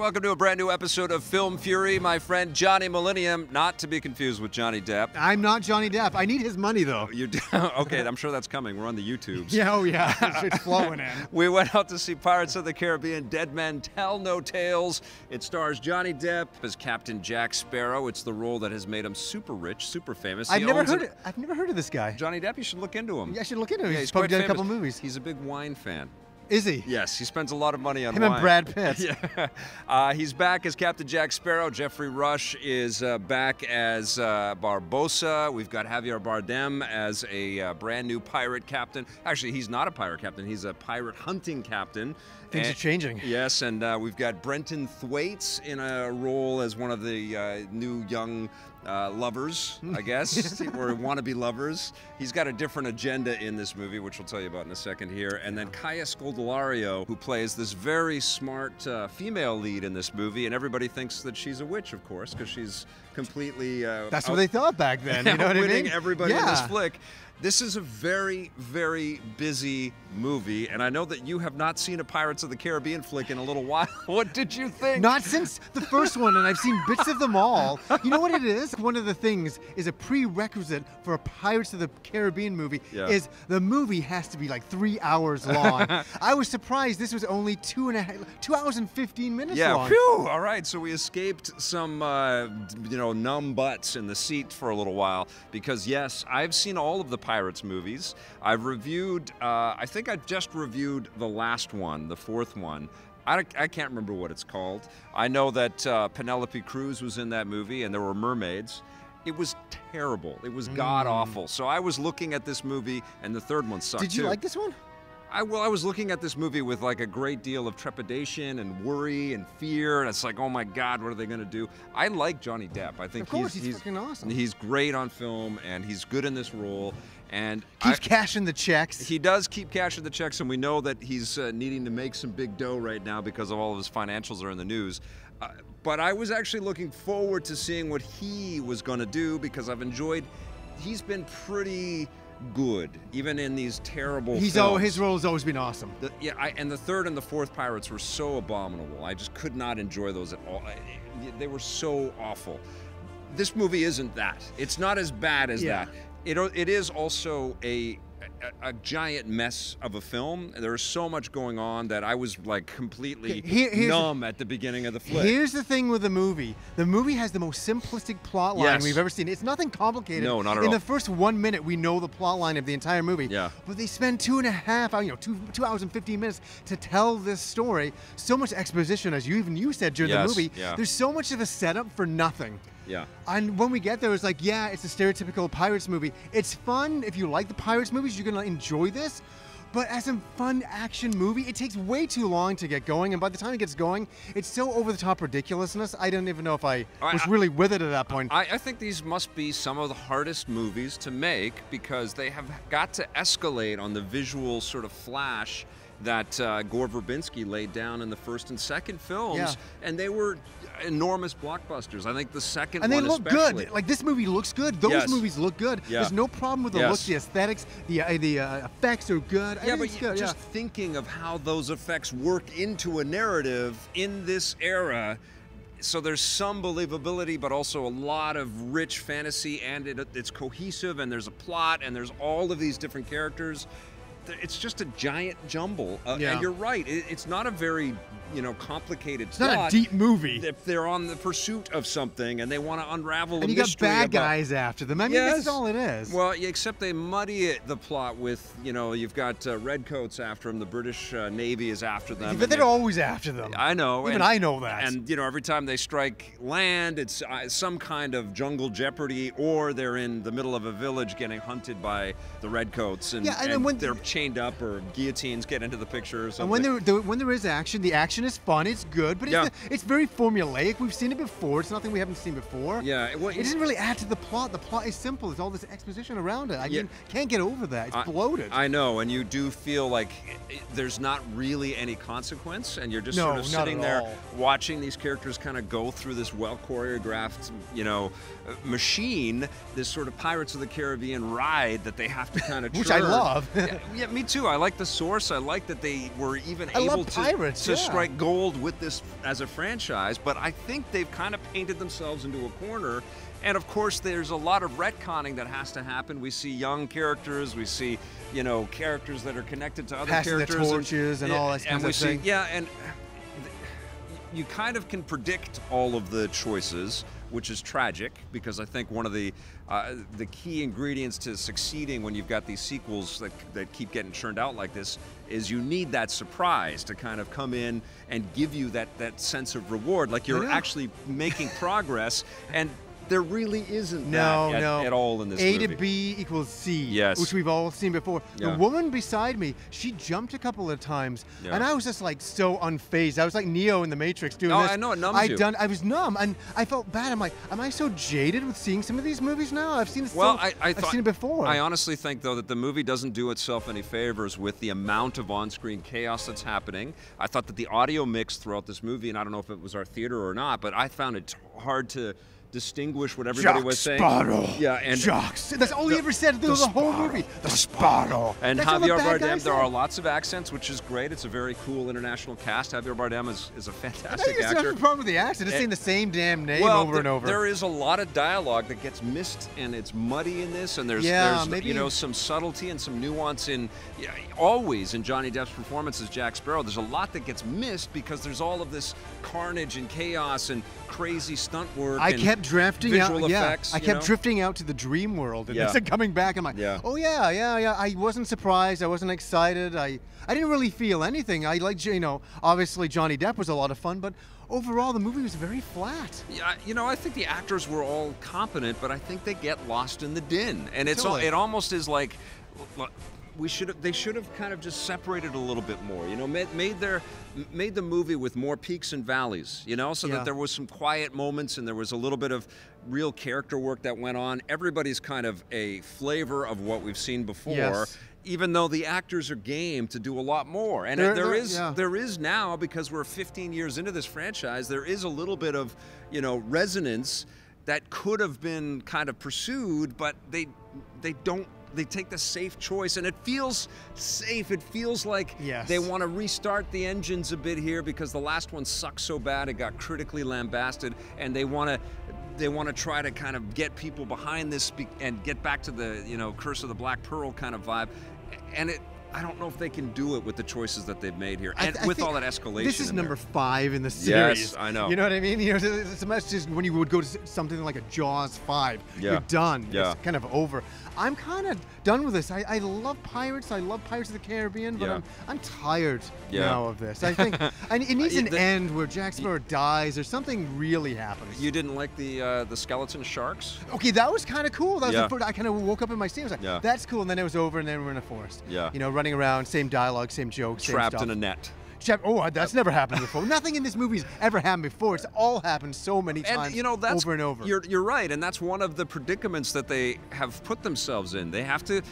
welcome to a brand new episode of Film Fury. My friend Johnny Millennium, not to be confused with Johnny Depp. I'm not Johnny Depp. I need his money, though. You do? Okay, I'm sure that's coming. We're on the YouTubes. Yeah, oh yeah, it's flowing in. We went out to see Pirates of the Caribbean, Dead Men Tell No Tales. It stars Johnny Depp as Captain Jack Sparrow. It's the role that has made him super rich, super famous. I've never heard of this guy. Johnny Depp, you should look into him. Yeah, I should look into him. Yeah, he's probably quite done a couple famous. movies. He's a big wine fan. Is he? Yes, he spends a lot of money on him wine. and Brad Pitt. Yeah. He's back as Captain Jack Sparrow. Geoffrey Rush is back as Barbossa. We've got Javier Bardem as a brand new pirate captain. Actually, he's not a pirate captain. He's a pirate hunting captain. Things are changing. Yes, and we've got Brenton Thwaites in a role as one of the new young lovers, I guess, or wannabe lovers. He's got a different agenda in this movie, which we'll tell you about in a second here. And then Kaya Scodelario, who plays this very smart female lead in this movie, and everybody thinks that she's a witch, of course, because she's completely that's what they thought back then. You know what I mean? Everybody in this flick. This is a very, very busy movie, and I know that you have not seen a Pirates of the Caribbean flick in a little while. What did you think? Not since the first one, and I've seen bits of them all. You know what it is? One of the things is a prerequisite for a Pirates of the Caribbean movie is the movie has to be like 3 hours long. I was surprised this was only 2 hours and 15 minutes long. Phew! All right, so we escaped some, numb butts in the seat for a little while, because yes, I've seen all of the Pirates movies. I've reviewed, I think I just reviewed the last one, the fourth one. I can't remember what it's called. I know that Penelope Cruz was in that movie and there were mermaids. It was terrible. It was god-awful. So I was looking at this movie, and the third one sucked too. Did you like this one? I was looking at this movie with like a great deal of trepidation and worry and fear, and it's like, oh my God, what are they going to do? I like Johnny Depp. I think he's fucking awesome. He's great on film, and he's good in this role. And keeps cashing the checks. He does keep cashing the checks, and we know that he's needing to make some big dough right now because of all of his financials are in the news. But I was actually looking forward to seeing what he was going to do, because he's been pretty good, even in these terrible films. His role has always been awesome. And the third and the fourth Pirates were so abominable. I just could not enjoy those at all. They were so awful. This movie isn't that. It's not as bad as that. It is also a giant mess of a film. There's so much going on that I was like completely numb at the beginning of the flick. Here's the thing with the movie. The movie has the most simplistic plot line we've ever seen. It's nothing complicated. No, not at all. In the first 1 minute, we know the plot line of the entire movie. Yeah. But they spend 2.5 hours, 2 hours and 15 minutes to tell this story. So much exposition, as you said during the movie. Yeah. There's so much of a setup for nothing. Yeah. And when we get there, it's like, yeah, it's a stereotypical Pirates movie. It's fun. If you like the Pirates movies, you're going to enjoy this. But as a fun action movie, it takes way too long to get going. And by the time it gets going, it's so over-the-top ridiculousness. I don't even know if I was really with it at that point. I think these must be some of the hardest movies to make, because they have got to escalate on the visual sort of flash that Gore Verbinski laid down in the first and second films, and they were enormous blockbusters. I think the second one especially. And they look good. Like, this movie looks good. Those movies look good. Yeah. There's no problem with the look, the aesthetics, the effects are good. Yeah, but just thinking of how those effects work into a narrative in this era. So there's some believability, but also a lot of rich fantasy, and it's cohesive, and there's a plot, and there's all of these different characters. It's just a giant jumble, and you're right. It's not a very, complicated plot. It's not a deep movie. They're on the pursuit of something, and they want to unravel the mystery. And you got bad guys after them. I mean, that's all it is. Well, except they muddy the plot with, you've got redcoats after them. The British Navy is after them. But they're always after them. I know. Even I know that. And, every time they strike land, it's some kind of jungle jeopardy, or they're in the middle of a village getting hunted by the redcoats, and when they're chained up, or guillotines get into the picture or something. And when there is action, the action is fun, it's good, but it's very formulaic. We've seen it before. It's nothing we haven't seen before. Yeah. Well, it doesn't really add to the plot. The plot is simple. There's all this exposition around it. I mean, can't get over that. It's bloated. I know, and you do feel like there's not really any consequence, and you're just sort of sitting there watching these characters kind of go through this well-choreographed, machine, this sort of Pirates of the Caribbean ride that they have to kind of Which I love. Yeah, me too. I like the source. I like that they were even I able love pirates, to yeah. strike gold with this as a franchise, but I think they've kind of painted themselves into a corner. And of course, there's a lot of retconning that has to happen. We see young characters, we see, you know, characters that are connected to other Passing characters. the torches and all that kind of thing. Yeah, and you kind of can predict all of the choices, which is tragic, because I think one of the key ingredients to succeeding when you've got these sequels that keep getting churned out like this is you need that surprise to kind of come in and give you that sense of reward, like you're actually making progress. And there really isn't that at all in this movie. A to B equals C, yes. which we've all seen before. Yeah. The woman beside me, she jumped a couple of times, Yeah. and I was just like so unfazed. I was like Neo in the Matrix doing Oh, this. I know, it numbs you. I was numb, and I felt bad. I'm like, am I so jaded with seeing some of these movies now? I've seen it. Well, I've seen it before. I honestly think, though, that the movie doesn't do itself any favors with the amount of on-screen chaos that's happening. I thought that the audio mix throughout this movie, and I don't know if it was our theater or not, but I found it hard to distinguish what everybody was saying. Sparrow. Yeah, and That's all he ever said through the whole movie. The Sparrow. And That's all the Javier bad guys Bardem, there said. are lots of accents, which is great. It's a very cool international cast. Javier Bardem is a I think fantastic it's not actor. a problem with the accent. It's saying the same damn name Well, over and over. there is a lot of dialogue that gets missed, and it's muddy in this, and there's maybe. you know, some subtlety and some nuance in always in Johnny Depp's performance as Jack Sparrow. There's a lot that gets missed because there's all of this carnage and chaos and crazy stunt work. I and kept drafting out. visual effects, I you kept know? drifting out to the dream world, and Yeah. instead coming back, I'm like, Yeah. oh yeah. I wasn't surprised. I wasn't excited. I didn't really feel anything. I like, you know, obviously Johnny Depp was a lot of fun, but overall the movie was very flat. Yeah, you know, I think the actors were all competent, but I think they get lost in the din, and Totally. it almost is like they should have kind of just separated a little bit more. You know, made the movie with more peaks and valleys. You know, so Yeah. that there was some quiet moments and there was a little bit of real character work that went on. Everybody's kind of a flavor of what we've seen before. Yes. Even though the actors are game to do a lot more, and there is now, because we're 15 years into this franchise, there is a little bit of, you know, resonance that could have been kind of pursued, but they don't. They take the safe choice, and it feels safe. It feels like Yes. they want to restart the engines a bit here because the last one sucked so bad it got critically lambasted, and they want to try to kind of get people behind this and get back to the, you know, Curse of the Black Pearl kind of vibe. And I don't know if they can do it with the choices that they've made here, and with all that escalation. This is in number there. 5 in the series. Yes, I know. You know what I mean? You know, it's much just when you would go to something like a Jaws 5, Yeah. you're done. Yeah. It's kind of over. I'm kind of done with this. I love pirates. I love Pirates of the Caribbean, but Yeah. I'm tired Yeah. now of this. I think it needs an end where Jack Sparrow dies or something really happens. You didn't like the skeleton sharks? Okay, that was kind of cool. That was Yeah. the first, I kind of woke up in my seat. I was like, Yeah. that's cool. And then it was over, and then we're in a forest. Yeah. You know, running around, same dialogue, same jokes, same Trapped stuff. in a net. That's never happened before. Nothing in this movie's ever happened before. It's all happened so many times, And you know, that's over and over. You're right, and that's one of the predicaments that they have put themselves in. They have to,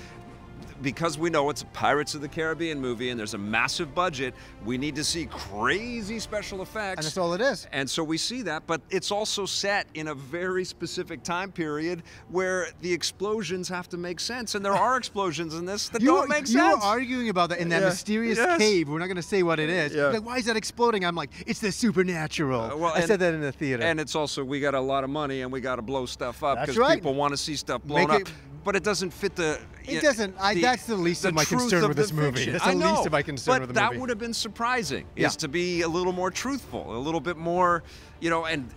because we know it's a Pirates of the Caribbean movie and there's a massive budget, we need to see crazy special effects. And that's all it is. And so we see that, but it's also set in a very specific time period where the explosions have to make sense, and there are explosions in this that don't make sense. You were arguing about that in that mysterious cave. We're not going to say what it is. Yeah. Like, why is that exploding? I'm like, it's the supernatural. I said that in the theater. And it's also, we got a lot of money and we got to blow stuff up That's because right. people want to see stuff blown up. But it doesn't fit the. It doesn't. That's the least of my concern with this movie. That's the least of my concern with the movie. But that would have been surprising, is to be a little more truthful, a little bit more, you know, and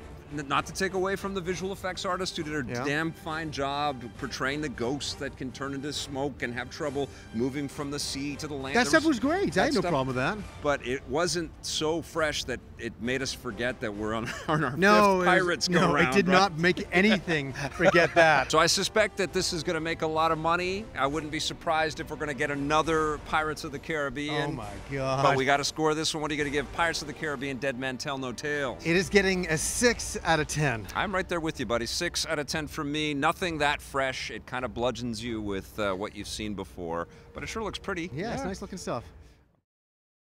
not to take away from the visual effects artists who did a damn fine job portraying the ghosts that can turn into smoke and have trouble moving from the sea to the land. That stuff was great. I had no problem with that. But it wasn't so fresh that it made us forget that we're on our fifth Pirates go No, round, it did right? not make anything forget that. So I suspect that this is going to make a lot of money. I wouldn't be surprised if we're going to get another Pirates of the Caribbean. Oh my God. But we got to score this one. What are you going to give Pirates of the Caribbean Dead Men Tell No Tales? It is getting a 6 out of 10. I'm right there with you, buddy. 6 out of 10 from me. Nothing that fresh. It kind of bludgeons you with what you've seen before, but it sure looks pretty. Yeah, it's nice looking stuff.